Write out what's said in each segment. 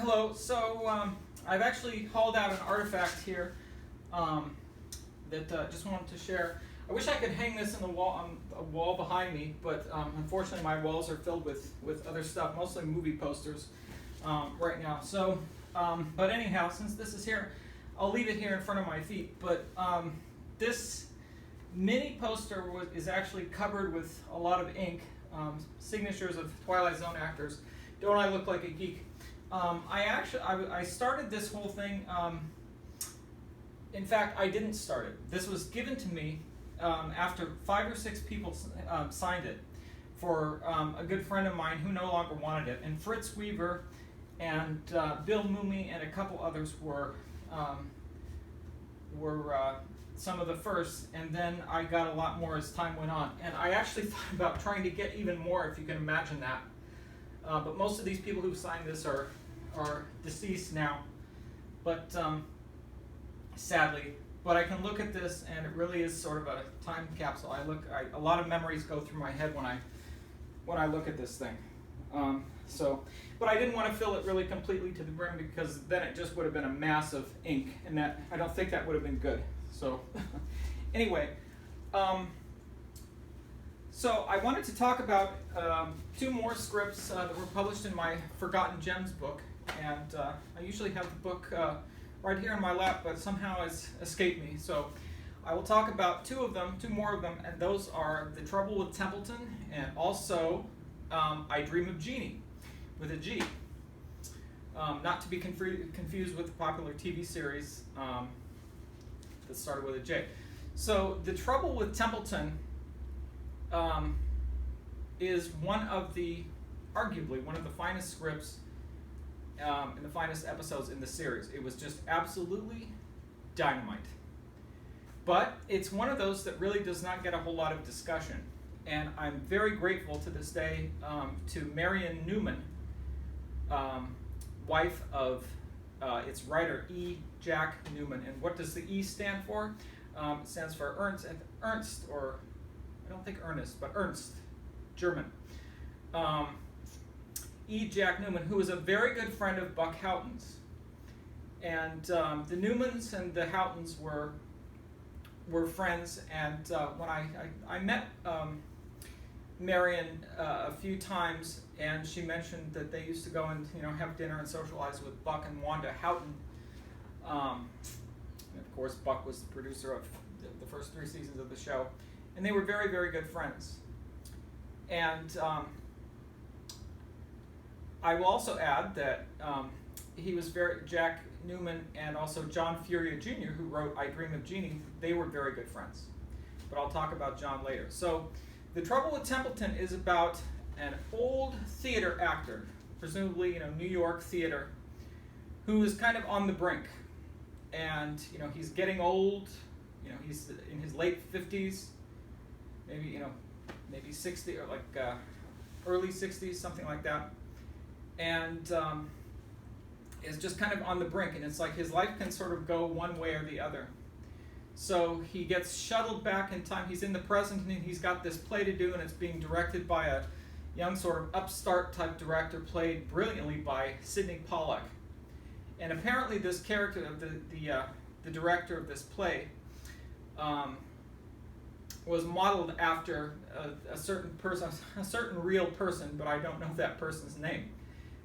Hello. So I've actually hauled out an artifact here that just wanted to share. I wish I could hang this in the wall on a wall behind me, but unfortunately my walls are filled with other stuff, mostly movie posters right now. So, but anyhow, since this is here, I'll leave it here in front of my feet. But this mini poster is actually covered with a lot of ink, signatures of Twilight Zone actors. Don't I look like a geek? I started this whole thing. In fact, I didn't start it. This was given to me after 5 or 6 people signed it for a good friend of mine who no longer wanted it. And Fritz Weaver and Bill Mooney and a couple others were some of the first, and then I got a lot more as time went on. And I actually thought about trying to get even more, if you can imagine that. But most of these people who signed this are deceased now, but sadly. But I can look at this, and it really is sort of a time capsule. A lot of memories go through my head when I look at this thing. But I didn't want to fill it really completely to the brim, because then it just would have been a mass of ink, and that I don't think that would have been good. So anyway, so I wanted to talk about 2 more scripts that were published in my Forgotten Gems book, and I usually have the book right here in my lap, but somehow it's escaped me. So I will talk about 2 more of them, and those are The Trouble with Templeton and also I Dream of Genie, with a G. Not to be confused with the popular TV series that started with a J. So The Trouble with Templeton is arguably one of the finest scripts and the finest episodes in the series. It was just absolutely dynamite. But it's one of those that really does not get a whole lot of discussion. And I'm very grateful to this day to Marion Neuman, wife of its writer E. Jack Neuman. And what does the E stand for? It stands for Ernst, or I don't think Ernest, but Ernst, German. E. Jack Neuman, who was a very good friend of Buck Houghton's. And the Neumans and the Houghtons were friends, and when I met Marion a few times, and she mentioned that they used to go and have dinner and socialize with Buck and Wanda Houghton. And of course, Buck was the producer of the first 3 seasons of the show, and they were very, very good friends. And I will also add that Jack Neuman and also John Furia Jr., who wrote I Dream of Genie, they were very good friends. But I'll talk about John later. So The Trouble with Templeton is about an old theater actor, presumably New York theater, who is kind of on the brink. And he's getting old. He's in his late 50s, maybe 60, or like early 60s, something like that. And is just kind of on the brink, and it's like his life can sort of go one way or the other. So he gets shuttled back in time. He's in the present, and he's got this play to do, and it's being directed by a young sort of upstart type director, played brilliantly by Sidney Pollack. And apparently this character of the director of this play was modeled after a certain person, a certain real person, but I don't know that person's name.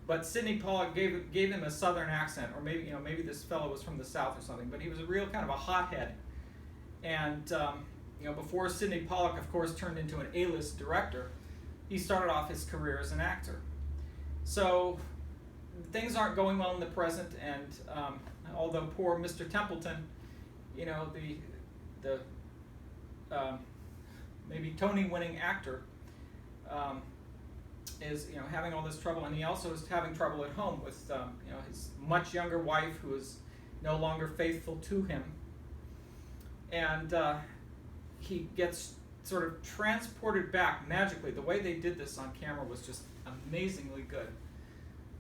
But Sidney Pollack gave him a southern accent, or maybe this fellow was from the South or something. But he was a real kind of a hothead, and before Sidney Pollack, of course, turned into an A-list director, he started off his career as an actor. So things aren't going well in the present, and although poor Mr. Templeton, the maybe Tony-winning actor, is having all this trouble, and he also is having trouble at home with his much younger wife, who is no longer faithful to him, and he gets sort of transported back magically. The way they did this on camera was just amazingly good.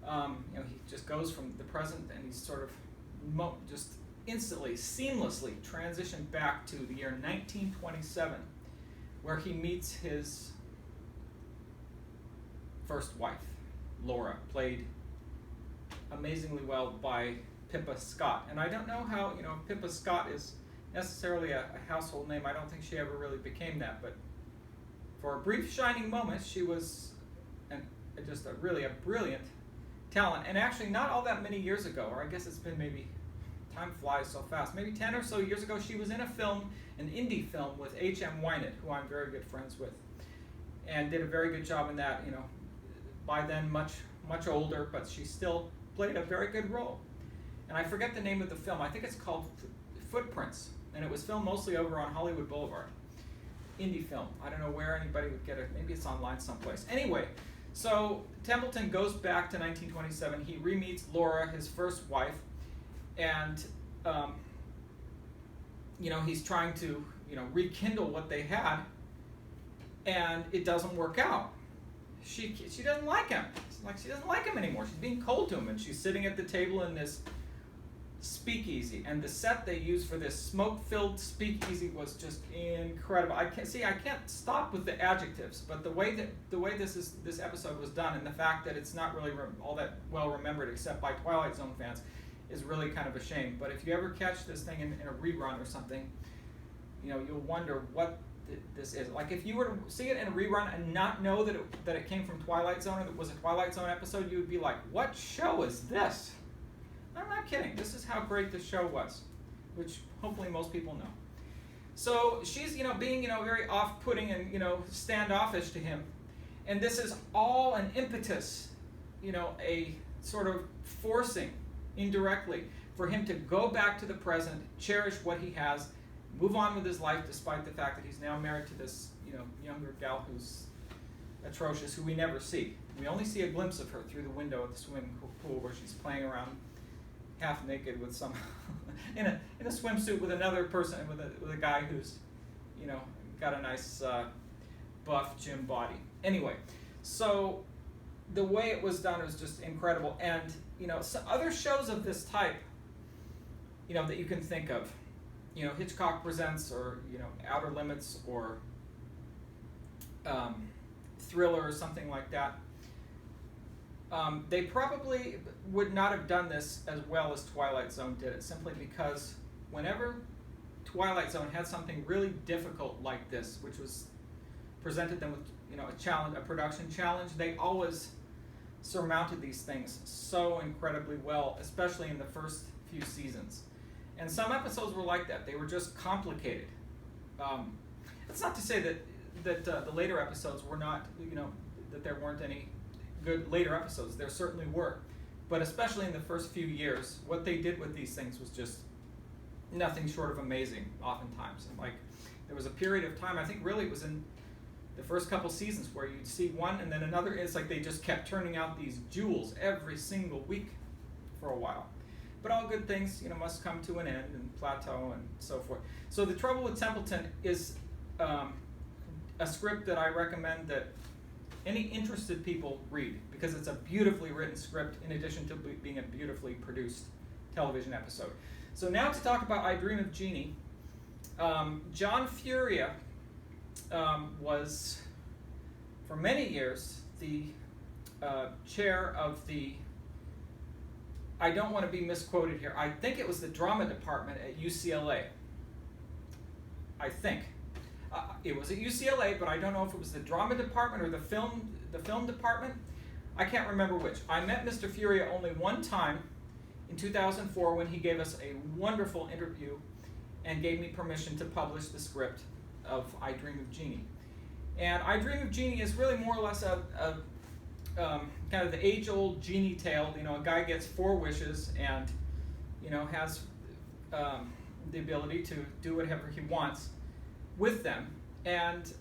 He just goes from the present, and he's sort of just instantly, seamlessly transitioned back to the year 1927, where he meets his first wife, Laura, played amazingly well by Pippa Scott. And I don't know how, Pippa Scott is necessarily a household name. I don't think she ever really became that, but for a brief shining moment, she was just a brilliant talent. And actually, not all that many years ago, or I guess it's been maybe, time flies so fast, maybe 10 or so years ago, she was in a film, an indie film with H.M. Wynett, who I'm very good friends with, and did a very good job in that. By then much older, but she still played a very good role. And I forget the name of the film. I think it's called Footprints, and it was filmed mostly over on Hollywood Boulevard. Indie film. I don't know where anybody would get it. Maybe it's online someplace. Anyway, so Templeton goes back to 1927. He re-meets Laura, his first wife, and he's trying to rekindle what they had, and it doesn't work out. She doesn't like him. It's like she doesn't like him anymore. She's being cold to him, and she's sitting at the table in this speakeasy, and the set they used for this smoke-filled speakeasy was just incredible. I can't stop with the adjectives, but the way this episode was done, and the fact that it's not really all that well remembered except by Twilight Zone fans, is really kind of a shame. But if you ever catch this thing in a rerun or something, you'll wonder what this is. Like if you were to see it in a rerun and not know that it came from Twilight Zone, or that it was a Twilight Zone episode, you would be like, what show is this? I'm not kidding. This is how great the show was, which hopefully most people know. So she's, being, very off-putting and, standoffish to him. And this is all an impetus, a sort of forcing indirectly for him to go back to the present, cherish what he has, move on with his life despite the fact that he's now married to this, younger gal who's atrocious, who we never see. We only see a glimpse of her through the window of the swimming pool where she's playing around half naked with some in a swimsuit with another person, with a guy who's got a nice buff gym body. Anyway, so the way it was done was just incredible. And some other shows of this type that you can think of, Hitchcock Presents, or Outer Limits, or Thriller, or something like that. They probably would not have done this as well as Twilight Zone did it, simply because whenever Twilight Zone had something really difficult like this, which was presented them with a production challenge, they always surmounted these things so incredibly well, especially in the first few seasons. And some episodes were like that. They were just complicated. That's not to say that the later episodes were not, that there weren't any good later episodes. There certainly were. But especially in the first few years, what they did with these things was just nothing short of amazing, oftentimes. And there was a period of time, I think really it was in the first couple seasons, where you'd see one and then another. It's like they just kept turning out these jewels every single week for a while. But all good things, must come to an end and plateau and so forth. So The Trouble with Templeton is a script that I recommend that any interested people read, because it's a beautifully written script in addition to being a beautifully produced television episode. So now to talk about I Dream of Genie. John Furia was, for many years, the chair of the, I don't want to be misquoted here, I think it was the drama department at UCLA. I think. It was at UCLA, but I don't know if it was the drama department or the film department. I can't remember which. I met Mr. Furia only one time in 2004 when he gave us a wonderful interview and gave me permission to publish the script of I Dream of Genie. And I Dream of Genie is really more or less a kind of the age-old genie tale. A guy gets 4 wishes and has the ability to do whatever he wants with them. And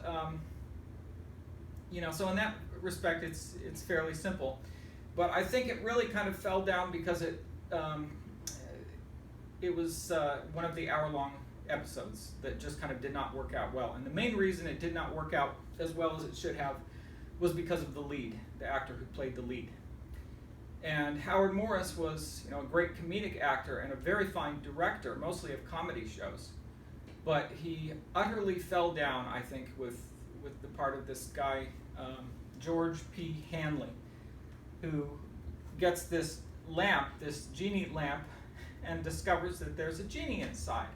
so in that respect, it's fairly simple. But I think it really kind of fell down because it was one of the hour-long episodes that just kind of did not work out well. And the main reason it did not work out as well as it should have was because of the lead, the actor who played the lead. And Howard Morris was, a great comedic actor and a very fine director, mostly of comedy shows. But he utterly fell down, I think, with the part of this guy, George P. Hanley, who gets this lamp, this genie lamp, and discovers that there's a genie inside.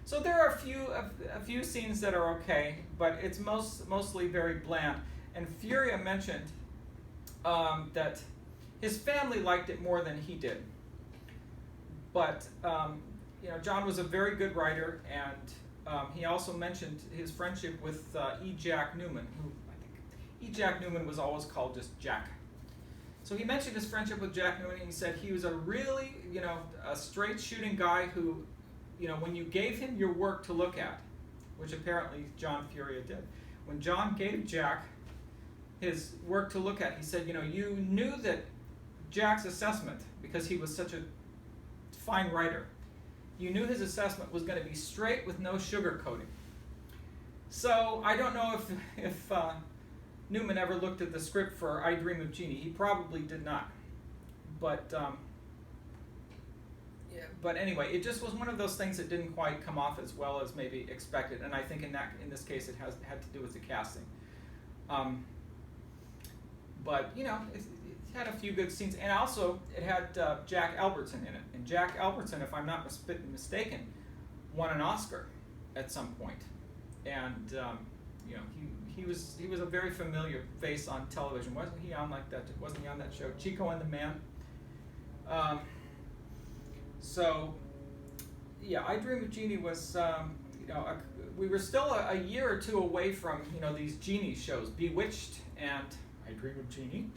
So there are a few scenes that are okay, but it's mostly very bland. And Furia mentioned that his family liked it more than he did. But John was a very good writer, and he also mentioned his friendship with E. Jack Neuman, who I think E. Jack Neuman was always called just Jack. So he mentioned his friendship with Jack Neuman, and he said he was a really, a straight shooting guy who, when you gave him your work to look at, which apparently John Furia did, when John gave Jack his work to look at, he said, you knew that Jack's assessment, because he was such a fine writer, you knew his assessment was going to be straight with no sugarcoating. So I don't know if Neuman ever looked at the script for I Dream of Genie. He probably did not. But anyway, it just was one of those things that didn't quite come off as well as maybe expected, and I think in this case it had to do with the casting. But it had a few good scenes, and also it had Jack Albertson in it. And Jack Albertson, if I'm not mistaken, won an Oscar at some point. And he was a very familiar face on television. Wasn't he on Wasn't he on that show, Chico and the Man? So yeah, I Dream of Genie was we were still a year or two away from these genie shows, Bewitched and I Dream of Genie.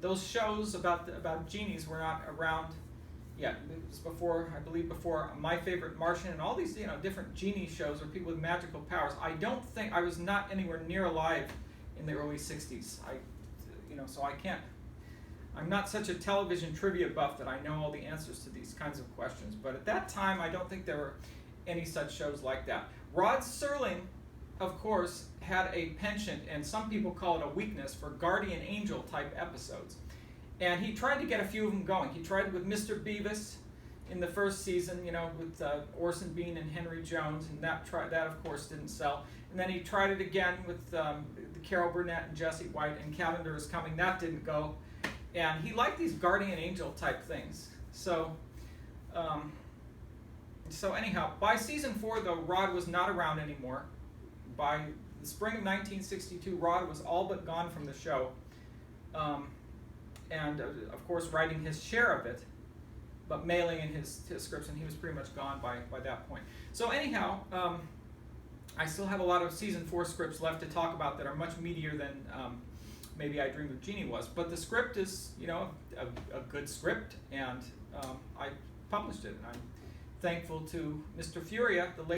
Those shows about genies were not around yet. It was before My Favorite Martian and all these different genie shows or people with magical powers. I was not anywhere near alive in the early 60s. So I can't. I'm not such a television trivia buff that I know all the answers to these kinds of questions. But at that time, I don't think there were any such shows like that. Rod Serling, of course, had a penchant, and some people call it a weakness, for guardian angel type episodes. And he tried to get a few of them going. He tried with Mr. Beavis in the first season, with Orson Bean and Henry Jones, and that of course didn't sell. And then he tried it again with the Carol Burnett and Jesse White and Cavender Is Coming. That didn't go. And he liked these guardian angel type things. So anyhow, by season 4, though, Rod was not around anymore. By the spring of 1962, Rod was all but gone from the show. And of course writing his share of it, but mailing in his scripts, and he was pretty much gone by that point. So anyhow, I still have a lot of season 4 scripts left to talk about that are much meatier than maybe I Dream of Genie was. But the script is, a good script, and I published it. And I'm thankful to Mr. Furia, the